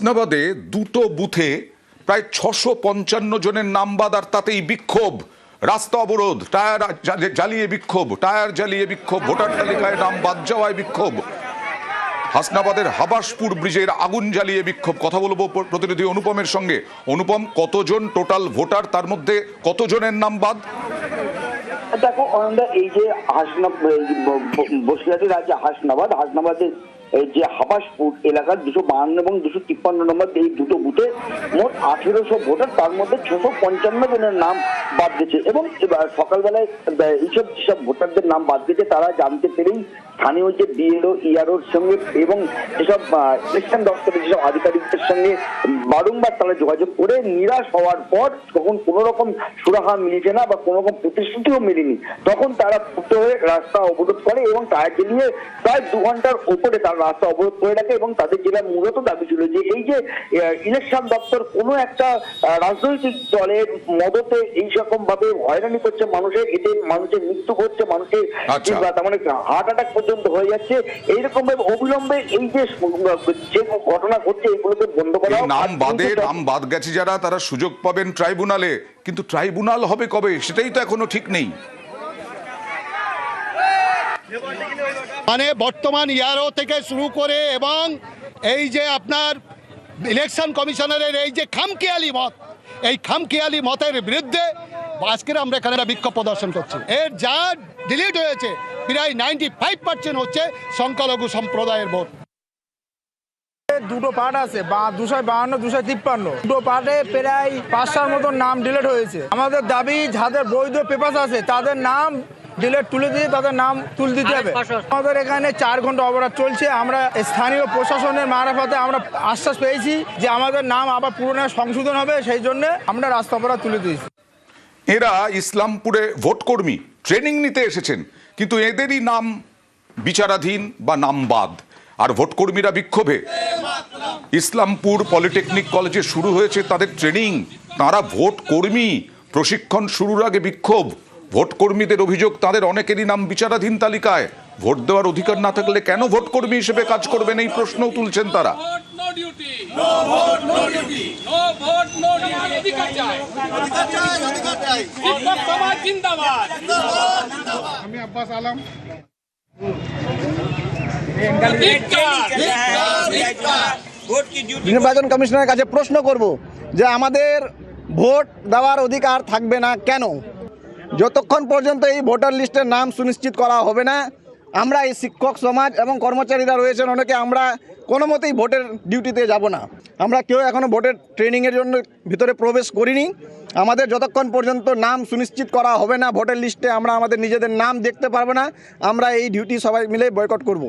হাসনাবাদে দুটো বুথে প্রায় 655 জনের নাম বাদ, আর তাতেই বিক্ষোভ, রাস্তা অবরোধ, টায়ার জ্বালিয়ে বিক্ষোভ, ভোটার তালিকায় নাম বাদ যাওয়ায় বিক্ষোভ। হাসনাবাদের হাবাসপুর ব্রিজের আগুন জ্বালিয়ে বিক্ষোভ। কথা বলবো প্রতিনিধি অনুপমের সঙ্গে। অনুপম, কতজন টোটাল ভোটার, তার মধ্যে কতজনের নাম বাদ? দেখো অনন্দা, এই যে বসিরহাটের রাজ্যে হাসনাবাদের যে হাবাসপুর এলাকার 252 এবং 253 নম্বর এই দুটো বুথে মোট 1800 ভোটার, তার মধ্যে 655 জনের নাম বাদ গেছে। এবং সকালবেলায় এইসব যেসব ভোটারদের নাম বাদ গেছে তারা জানতে পেরেই স্থানীয় যে বিএলও ইআরওর সঙ্গে এবং যেসব ইলেকশন দপ্তরের যেসব আধিকারিকদের সঙ্গে বারংবার তারা যোগাযোগ করে নিরাশ হওয়ার পর, তখন কোনো রকম সুরাহা মিলছে না বা কোনো রকম প্রতিশ্রুতিও মেলেনি, তখন তারা ক্ষুব্ধ হয়ে রাস্তা অবরোধ করে এবং টায়ার জ্বালিয়ে প্রায় 2 ঘন্টার ওপরে তারা রাস্তা অবরোধ করে রাখে। এবং তাদের যেটা মূলত দাবি ছিল যে এই যে ইলেকশন দপ্তর কোনো একটা রাজনৈতিক দলের মদতে এই রকম ভাবে হয়রানি করছে মানুষের, এতে মানুষের মৃত্যু ঘটছে, মানুষের তার মানে হার্ট অ্যাটাক পর্যন্ত হয়ে যাচ্ছে, এইরকম ভাবে অবিলম্বে এই যে ঘটনা ঘটছে এগুলোকে বন্ধ করা। নাম বাদ গেছে যারা, তারা সুযোগ পাবেন ট্রাইব্যুনালে, কিন্তু ট্রাইব্যুনাল হবে কবে সেটাই তো এখনো ঠিক নেই। মানে বর্তমান ইয়ারও থেকে শুরু করে এবং এই যে আপনার ইলেকশন কমিশনারের এই যে খামখেয়ালি মত, এই খামখেয়ালি মতের বিরুদ্ধে আজকের আমরা এখানে বিক্ষোভ প্রদর্শন করছি। এর যা ডিলিট হয়েছে প্রায় 95% হচ্ছে সংখ্যালঘু সম্প্রদায়ের ভোট। দুটো পার্ট আছে, 252, 253, দুটো পার্টে প্রায় 500 মতন নাম ডিলিট হয়েছে। আমাদের দাবি যাদের বৈধ পেপার আছে তাদের নাম ডিলিট তুলে দিয়ে তাদের নাম তুলে দিতে হবে। আমাদের এখানে 4 ঘন্টা অবরোধ চলছে। আমরা স্থানীয় প্রশাসনের মারফতে আমরা আশ্বাস পেয়েছি যে আমাদের নাম আবার পুনরায় সংশোধন হবে, সেই জন্য আমরা রাস্তা অবরোধ তুলে দিয়েছি। এরা ইসলামপুরে ভোটকর্মী, ট্রেনিং নিতে এসেছেন, কিন্তু এদেরই নাম বিচারাধীন বা নাম বাদ, আর ভোটকর্মীরা বিক্ষোভে। ইসলামপুর পলিটেকনিক কলেজে শুরু হয়েছে তাদের ট্রেনিং, তারা ভোটকর্মী, প্রশিক্ষণ শুরুর আগে বিক্ষোভ। ভোটকর্মীদের অভিযোগ তাদের অনেকেরই নাম বিচারাধীন তালিকায়। ভোট দেওয়ার অধিকার না থাকলে কেন ভোটকর্মী হিসেবে কাজ করবেন, এই প্রশ্নও তুলছেন তারা। আমি আব্বাস আলম। নির্বাচন কমিশনের কাছে প্রশ্ন করব যে আমাদের ভোট দেওয়ার অধিকার থাকবে না কেন? যতক্ষণ পর্যন্ত এই ভোটার লিস্টের নাম সুনিশ্চিত করা হবে না, আমরা এই শিক্ষক সমাজ এবং কর্মচারীরা রয়েছেন অনেকে, আমরা কোনো মতেই ভোটের ডিউটিতে যাব না। আমরা কেউ এখনও ভোটের ট্রেনিংয়ের জন্য ভিতরে প্রবেশ করিনি। আমাদের যতক্ষণ পর্যন্ত নাম সুনিশ্চিত করা হবে না ভোটার লিস্টে, আমরা আমাদের নিজেদের নাম দেখতে পারবো না। আমরা এই ডিউটি সবাই মিলে বয়কট করব।